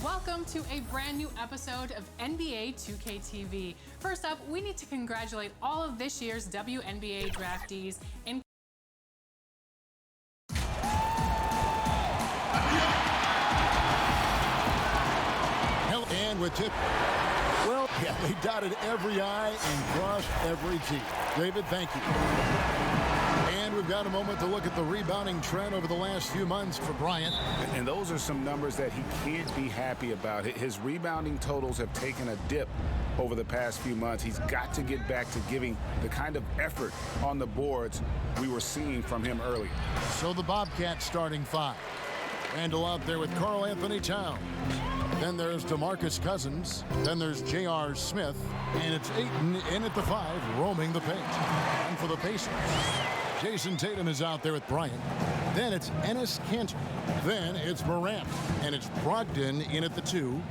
Welcome to a brand new episode of NBA 2K TV. First up, we need to congratulate all of this year's WNBA draftees. And with tip, well, yeah, they dotted every I and crossed every T. David, thank you. And we've got a moment to look at the rebounding trend over the last few months for Bryant. And those are some numbers that he can't be happy about. His rebounding totals have taken a dip over the past few months. He's got to get back to giving the kind of effort on the boards we were seeing from him earlier. So the Bobcats starting five. Randall out there with Karl Anthony Towns. Then there's DeMarcus Cousins. Then there's J.R. Smith. And it's Ayton in at the five, roaming the paint. And for the Pacers, Jason Tatum is out there with Bryant. Then it's Enes Kanter. Then it's Morant. And it's Brogdon in at the two.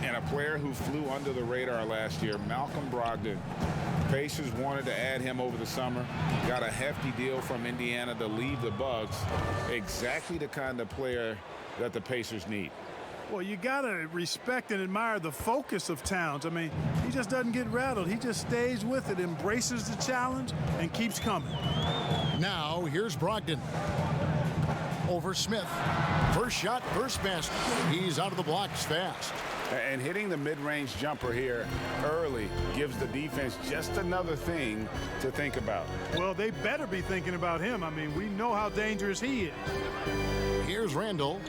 And a player who flew under the radar last year, Malcolm Brogdon. Pacers wanted to add him over the summer. Got a hefty deal from Indiana to leave the Bucks. Exactly the kind of player that the Pacers need. Well, you got to respect and admire the focus of Towns. I mean, he just doesn't get rattled. He just stays with it, embraces the challenge, and keeps coming. Now, here's Brogdon. Over Smith. First shot, first basket. He's out of the blocks fast. And hitting the mid-range jumper here early gives the defense just another thing to think about. Well, they better be thinking about him. I mean, we know how dangerous he is. Here's Randall.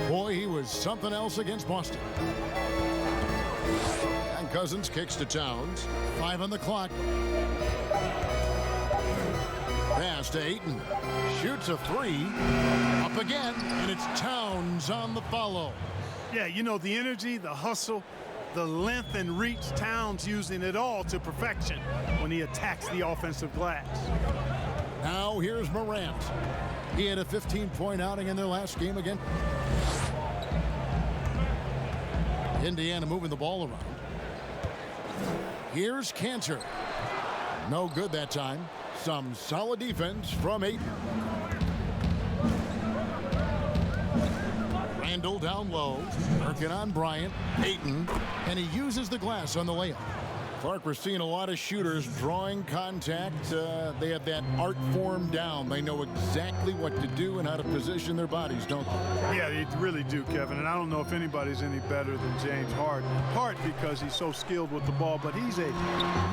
Boy, he was something else against Boston. And Cousins kicks to Towns. 5 on the clock. Pass to Ayton. Shoots a three. Up again, and it's Towns on the follow. Yeah, you know, the energy, the hustle, the length and reach, Towns using it all to perfection when he attacks the offensive glass. Now here's Morant. He had a 15-point outing in their last game again. Indiana moving the ball around. Here's Kanter. No good that time. Some solid defense from Ayton. Randall down low, working on Bryant. Ayton, and he uses the glass on the layup. Clark, we're seeing a lot of shooters drawing contact. They have that art form down. They know exactly what to do and how to position their bodies, don't they? Yeah, they really do, Kevin. And I don't know if anybody's any better than James Harden. Part because he's so skilled with the ball, but he's a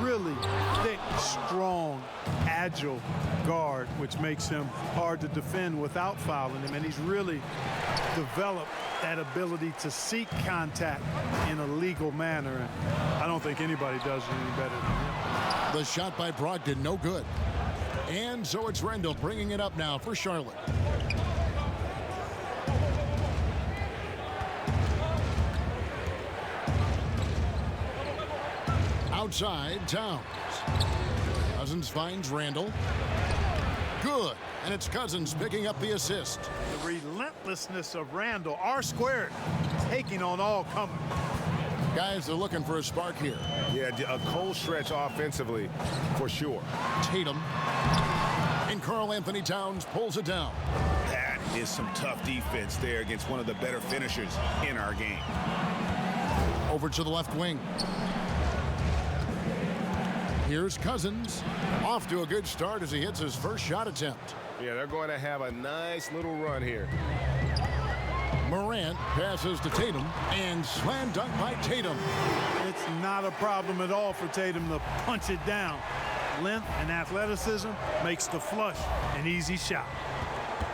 really thick, strong, agile guard, which makes him hard to defend without fouling him. And he's really developed that ability to seek contact in a legal manner. And I don't think anybody does it any better than him. The shot by Brogdon, no good. And so it's Randall bringing it up now for Charlotte. Outside, Towns. Cousins finds Randall. Good. And it's Cousins picking up the assist. The relentlessness of Randall, R squared, taking on all comers. Guys, they're looking for a spark here. Yeah, a cold stretch offensively, for sure. Tatum. And Karl Anthony Towns pulls it down. That is some tough defense there against one of the better finishers in our game. Over to the left wing. Here's Cousins. Off to a good start as he hits his first shot attempt. Yeah, they're going to have a nice little run here. Morant passes to Tatum, and slam dunk by Tatum. It's not a problem at all for Tatum to punch it down. Length and athleticism makes the flush an easy shot.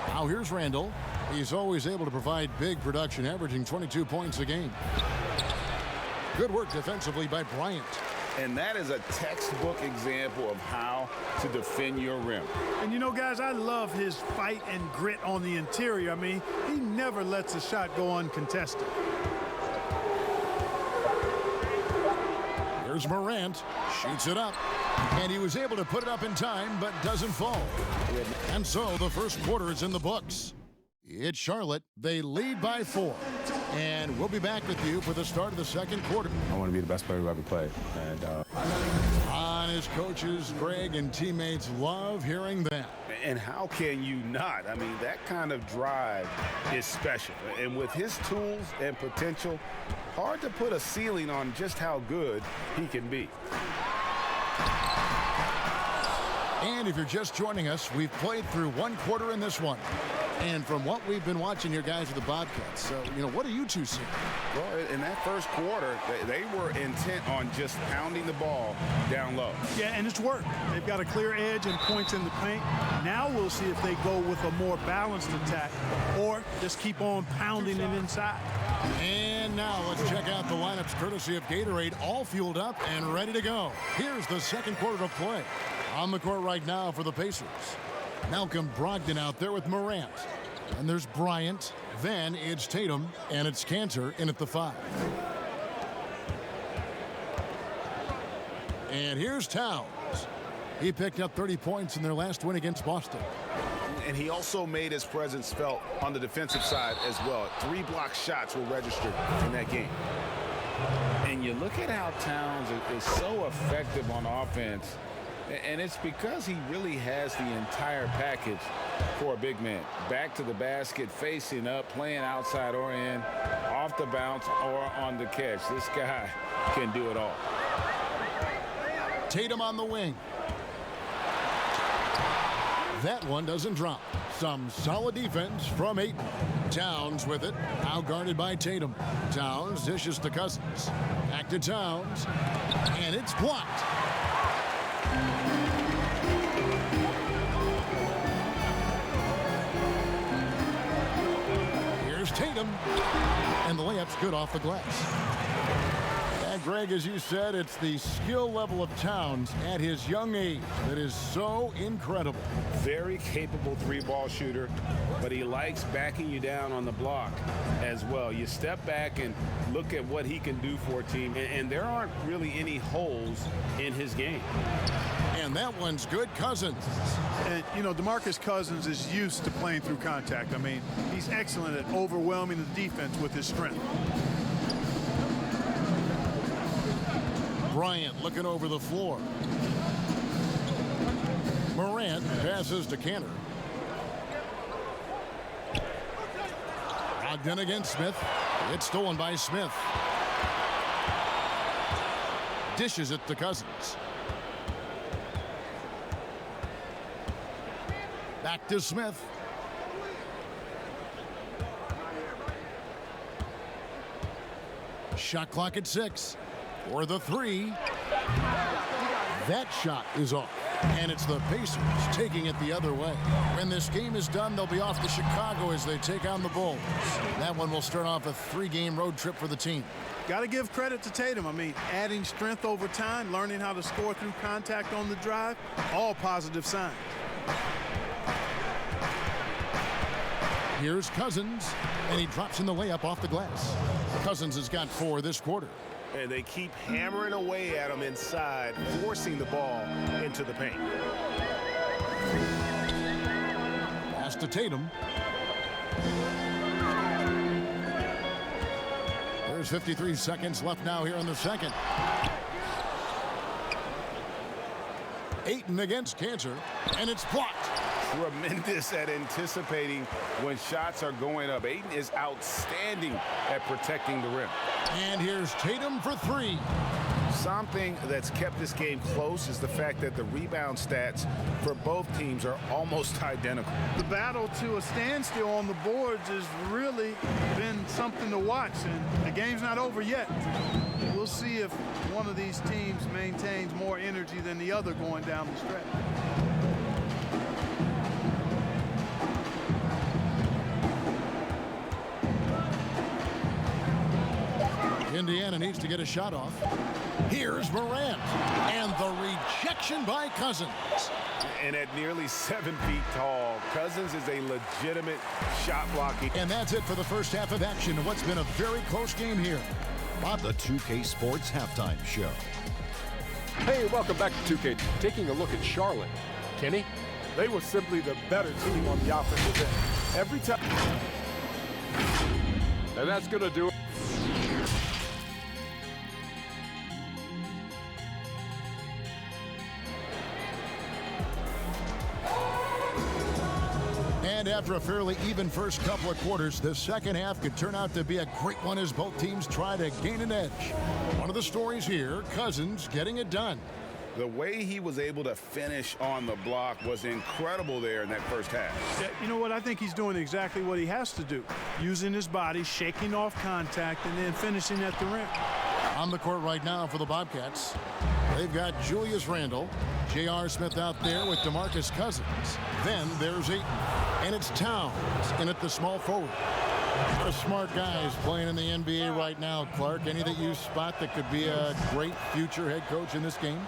Now here's Randall. He's always able to provide big production, averaging 22 points a game. Good work defensively by Bryant. And that is a textbook example of how to defend your rim. And you know, guys, I love his fight and grit on the interior. I mean, he never lets a shot go uncontested. Here's Morant. Shoots it up. And he was able to put it up in time, but doesn't fall. And so the first quarter is in the books. It's Charlotte. They lead by 4. And we'll be back with you for the start of the second quarter. I want to be the best player who ever played. And on his coaches, Greg, and teammates love hearing that. And how can you not? I mean, that kind of drive is special. And with his tools and potential, hard to put a ceiling on just how good he can be. And if you're just joining us, we've played through one quarter in this one. And from what we've been watching here, guys, with the Bobcats, so, what do you two see? Well, in that first quarter, they were intent on just pounding the ball down low. Yeah, and it's worked. They've got a clear edge and points in the paint. Now we'll see if they go with a more balanced attack or just keep on pounding it inside. And now let's check out the lineups courtesy of Gatorade, all fueled up and ready to go. Here's the second quarter of play. On the court right now for the Pacers. Malcolm Brogdon out there with Morant. And there's Bryant. Then it's Tatum. And it's Cantor in at the 5. And here's Towns. He picked up 30 points in their last win against Boston. And he also made his presence felt on the defensive side as well. 3 block shots were registered in that game. And you look at how Towns is so effective on offense. And it's because he really has the entire package for a big man. Back to the basket, facing up, playing outside or in, off the bounce or on the catch. This guy can do it all. Tatum on the wing. That one doesn't drop. Some solid defense from Ayton. Towns with it. Out guarded by Tatum. Towns dishes to Cousins. Back to Towns. And it's blocked. Here's Tatum. And the layup's good off the glass. And Greg, as you said, it's the skill level of Towns at his young age that is so incredible. Very capable 3-ball shooter, but he likes backing you down on the block as well. You step back and look at what he can do for a team, and there aren't really any holes in his game. And that one's good. Cousins. And, DeMarcus Cousins is used to playing through contact. I mean, he's excellent at overwhelming the defense with his strength. Bryant looking over the floor. Morant passes to Cantor. Brogdon against Smith. It's stolen by Smith. Dishes it to Cousins. Back to Smith. Shot clock at 6. For the 3. That shot is off. And it's the Pacers taking it the other way. When this game is done, they'll be off to Chicago as they take on the Bulls. That one will start off a 3-game road trip for the team. Got to give credit to Tatum. I mean, adding strength over time, learning how to score through contact on the drive, all positive signs. Here's Cousins, and he drops in the layup off the glass. Cousins has got 4 this quarter. And they keep hammering away at him inside, forcing the ball into the paint. Pass to Tatum. There's 53 seconds left now here in the second. Ayton against Cantor, and it's blocked. Tremendous at anticipating when shots are going up. Ayton is outstanding at protecting the rim. And here's Tatum for 3. Something that's kept this game close is the fact that the rebound stats for both teams are almost identical. The battle to a standstill on the boards has really been something to watch, and the game's not over yet. We'll see if one of these teams maintains more energy than the other going down the stretch. Indiana needs to get a shot off. Here's Morant, and the rejection by Cousins. And at nearly 7 feet tall, Cousins is a legitimate shot blocking. And that's it for the first half of action in what's been a very close game here. The 2K Sports Halftime Show. Hey, welcome back to 2K. Taking a look at Charlotte. Kenny? They were simply the better team on the offensive end. Every time. And that's going to do it. And after a fairly even first couple of quarters, the second half could turn out to be a great one as both teams try to gain an edge. One of the stories here, Cousins getting it done. The way he was able to finish on the block was incredible there in that first half. Yeah, you know what? I think he's doing exactly what he has to do. Using his body, shaking off contact, and then finishing at the rim. On the court right now for the Bobcats, they've got Julius Randle, J.R. Smith out there with DeMarcus Cousins. Then there's Ayton, and it's Towns in at the small forward. A lot of smart guys playing in the NBA right now, Clark. Any that you spot that could be a great future head coach in this game?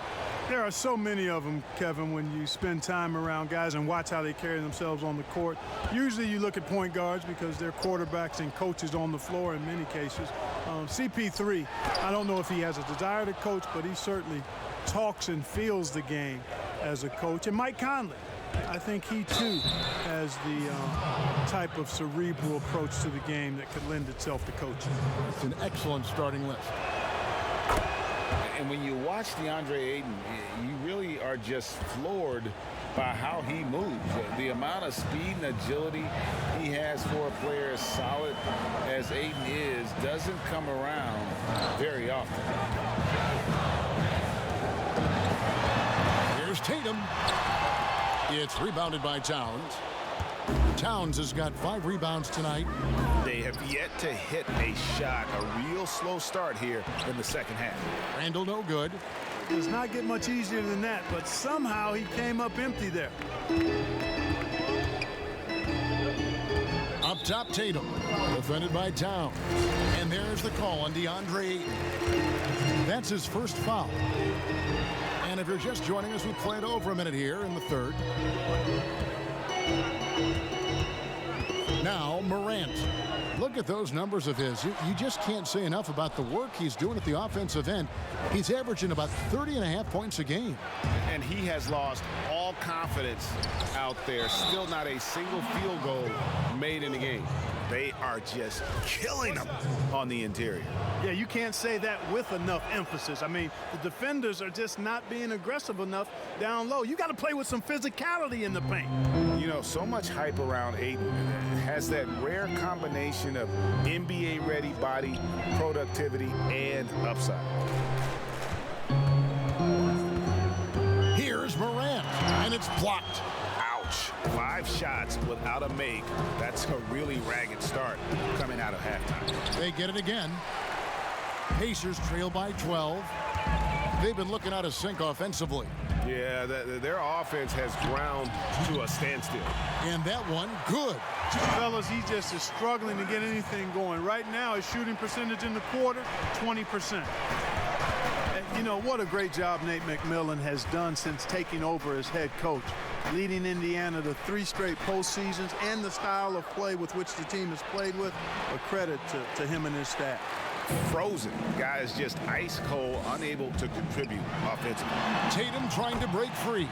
There are so many of them, Kevin, when you spend time around guys and watch how they carry themselves on the court. Usually you look at point guards because they're quarterbacks and coaches on the floor in many cases. CP3, I don't know if he has a desire to coach, but he certainly talks and feels the game as a coach. And Mike Conley, I think he too has the type of cerebral approach to the game that could lend itself to coaching. It's an excellent starting list. And when you watch DeAndre Ayton, you really are just floored by how he moves. The amount of speed and agility he has for a player as solid as Ayton is doesn't come around very often. Here's Tatum. It's rebounded by Towns. Towns has got 5 rebounds tonight. They have yet to hit a shot. A real slow start here in the second half. Randle no good. It does not get much easier than that, but somehow he came up empty there. Up top, Tatum, defended by Towns. And there's the call on DeAndre Ayton. That's his first foul. And if you're just joining us, we played over a minute here in the third. Now, Morant. Look at those numbers of his. You just can't say enough about the work he's doing at the offensive end. He's averaging about 30.5 points a game. And he has lost all confidence out there. Still not a single field goal made in the game. They are just killing him on the interior. Yeah, you can't say that with enough emphasis. I mean, the defenders are just not being aggressive enough down low. You got to play with some physicality in the paint. You know, so much hype around Ayton. Has that rare combination of NBA-ready body, productivity, and upside. Here's Morant, and it's blocked. Ouch. 5 shots without a make. That's a really ragged start coming out of halftime. They get it again. Pacers trail by 12. They've been looking out of sync offensively. Yeah, their offense has ground to a standstill. And that one, good. Fellas, he just is struggling to get anything going. Right now, his shooting percentage in the quarter, 20%. You know, what a great job Nate McMillan has done since taking over as head coach, leading Indiana to 3 straight postseasons, and the style of play with which the team has played with, a credit to him and his staff. Frozen. Guys just ice cold, unable to contribute offensively. Tatum trying to break free.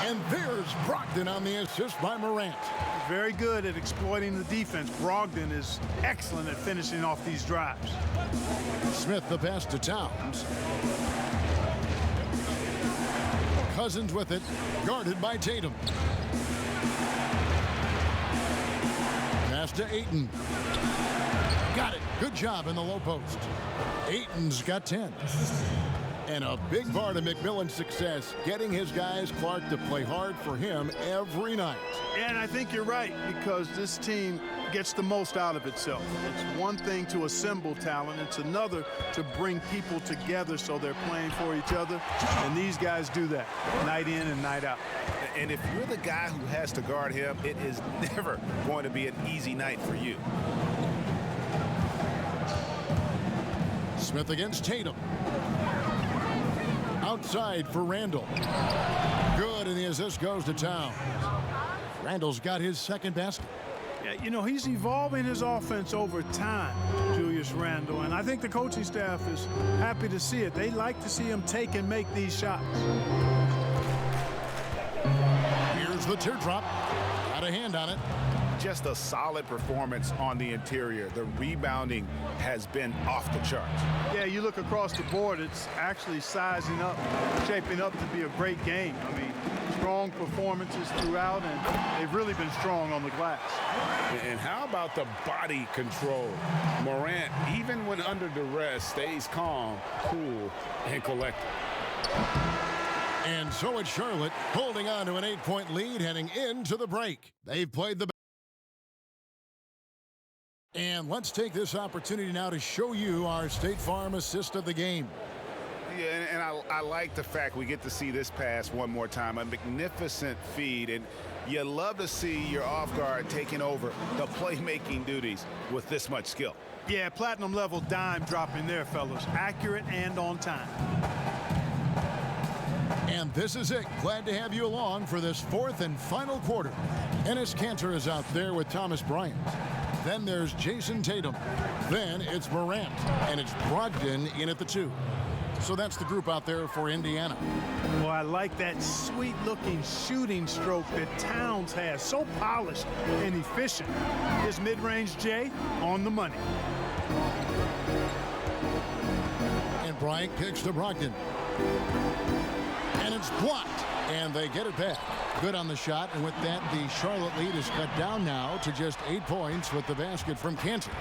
And there's Brogdon on the assist by Morant. Very good at exploiting the defense. Brogdon is excellent at finishing off these drives. Smith the pass to Towns. Cousins with it, guarded by Tatum. Pass to Ayton. Got it. Good job in the low post. Ayton's got 10. And a big part of McMillan's success, getting his guys, Clark, to play hard for him every night. And I think you're right, because this team gets the most out of itself. It's one thing to assemble talent. It's another to bring people together so they're playing for each other. And these guys do that night in and night out. And if you're the guy who has to guard him, it is never going to be an easy night for you. Smith against Tatum. Outside for Randle. Good, and the assist goes to Towns. Randle's got his second basket. Yeah, you know, he's evolving his offense over time, Julius Randle, and I think the coaching staff is happy to see it. They like to see him take and make these shots. Here's the teardrop. Got a hand on it. Just a solid performance on the interior. The rebounding has been off the charts. Yeah, you look across the board, it's actually sizing up, shaping up to be a great game. I mean, strong performances throughout, and they've really been strong on the glass. And how about the body control? Morant, even when under duress, stays calm, cool, and collected. And so it's Charlotte holding on to an 8-point lead heading into the break. They've played the... And let's take this opportunity now to show you our State Farm assist of the game. Yeah, and I like the fact we get to see this pass one more time. A magnificent feed, and you love to see your off guard taking over the playmaking duties with this much skill. Yeah, platinum level dime dropping there, fellas. Accurate and on time. And this is it. Glad to have you along for this fourth and final quarter. Ennis Cantor is out there with Thomas Bryant. Then there's Jason Tatum. Then it's Morant. And it's Brogdon in at the 2. So that's the group out there for Indiana. Well, I like that sweet-looking shooting stroke that Towns has. So polished and efficient. His mid-range J on the money. And Bryant kicks to Brogdon. And it's blocked. And they get it back. Good on the shot. And with that, the Charlotte lead is cut down now to just 8 points with the basket from Cantor.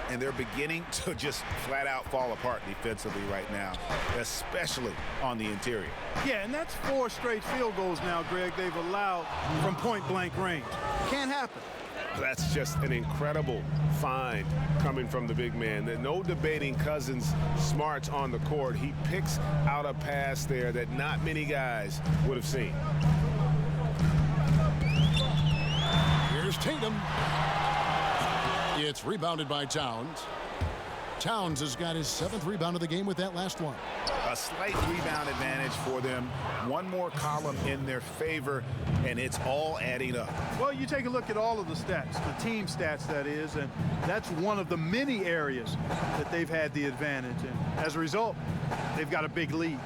And they're beginning to just flat out fall apart defensively right now, especially on the interior. Yeah, and that's 4 straight field goals now, Greg, they've allowed from point-blank range. Can't happen. That's just an incredible find coming from the big man. No debating Cousins' smarts on the court. He picks out a pass there that not many guys would have seen. Here's Tatum. It's rebounded by Towns. Towns has got his 7th rebound of the game with that last one. A slight rebound advantage for them. One more column in their favor, and it's all adding up. Well, you take a look at all of the stats, the team stats, that is, and that's one of the many areas that they've had the advantage. And as a result, they've got a big lead.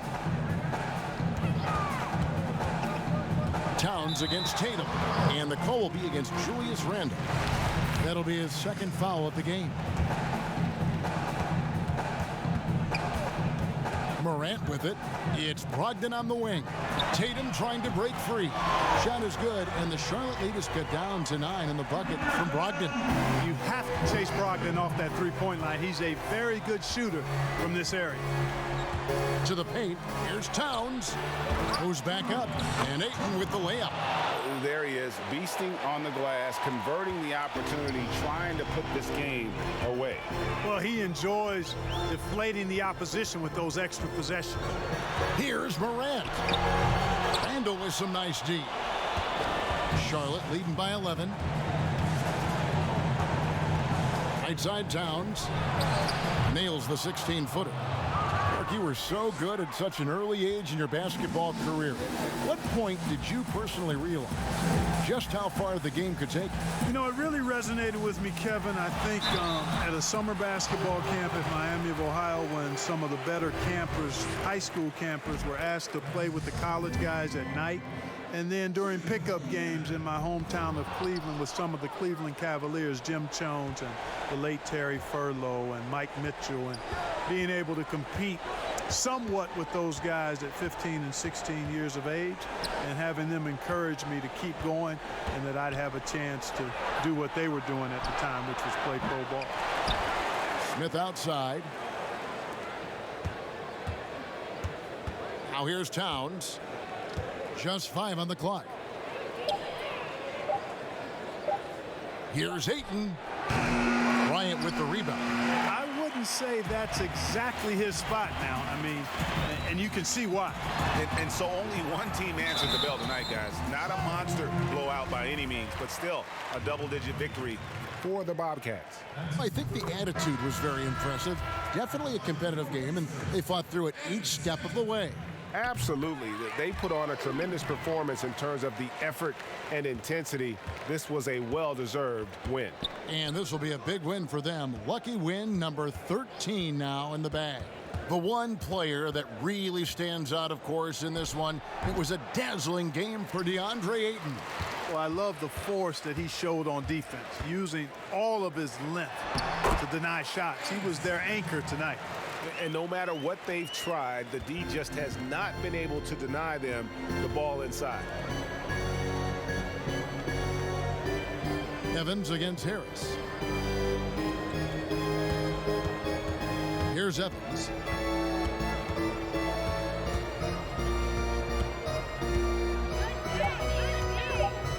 Towns against Tatum. And the call will be against Julius Randle. That'll be his 2nd foul of the game. Morant with it. It's Brogdon on the wing. Tatum trying to break free. Shot is good, and the Charlotte lead is cut down to 9 in the bucket from Brogdon. You have to chase Brogdon off that three-point line. He's a very good shooter from this area. To the paint. Here's Towns. Goes back up. And Ayton with the layup. There he is, beasting on the glass, converting the opportunity, trying to put this game away. Well, he enjoys deflating the opposition with those extra possessions. Here's Morant. Randle with some nice D. Charlotte leading by 11. Right side Towns. Nails the 16-footer. You were so good at such an early age in your basketball career. What point did you personally realize just how far the game could take you? You know, it really resonated with me, Kevin, I think at a summer basketball camp at Miami of Ohio, when some of the better campers, high school campers, were asked to play with the college guys at night. And then during pickup games in my hometown of Cleveland with some of the Cleveland Cavaliers, Jim Jones and the late Terry Furlow and Mike Mitchell, and being able to compete somewhat with those guys at 15 and 16 years of age, and having them encourage me to keep going, and that I'd have a chance to do what they were doing at the time, which was play pro ball. Smith outside. Now here's Towns. Just 5 on the clock. Here's Ayton. Bryant with the rebound. I wouldn't say that's exactly his spot now. I mean, and you can see why. And so only one team answered the bell tonight, guys. Not a monster blowout by any means, but still a double-digit victory for the Bobcats. I think the attitude was very impressive. Definitely a competitive game, and they fought through it each step of the way. Absolutely. They put on a tremendous performance in terms of the effort and intensity. This was a well-deserved win. And this will be a big win for them. Lucky win number 13 now in the bag. The one player that really stands out, of course, in this one, it was a dazzling game for DeAndre Ayton. Well, I love the force that he showed on defense, using all of his length to deny shots. He was their anchor tonight. And no matter what they've tried, the D just has not been able to deny them the ball inside. Evans against Harris. Here's Evans.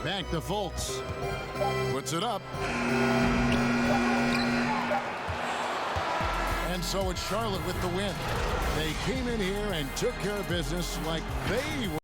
Back to Fultz. Puts it up. And so it's Charlotte with the win. They came in here and took care of business like they were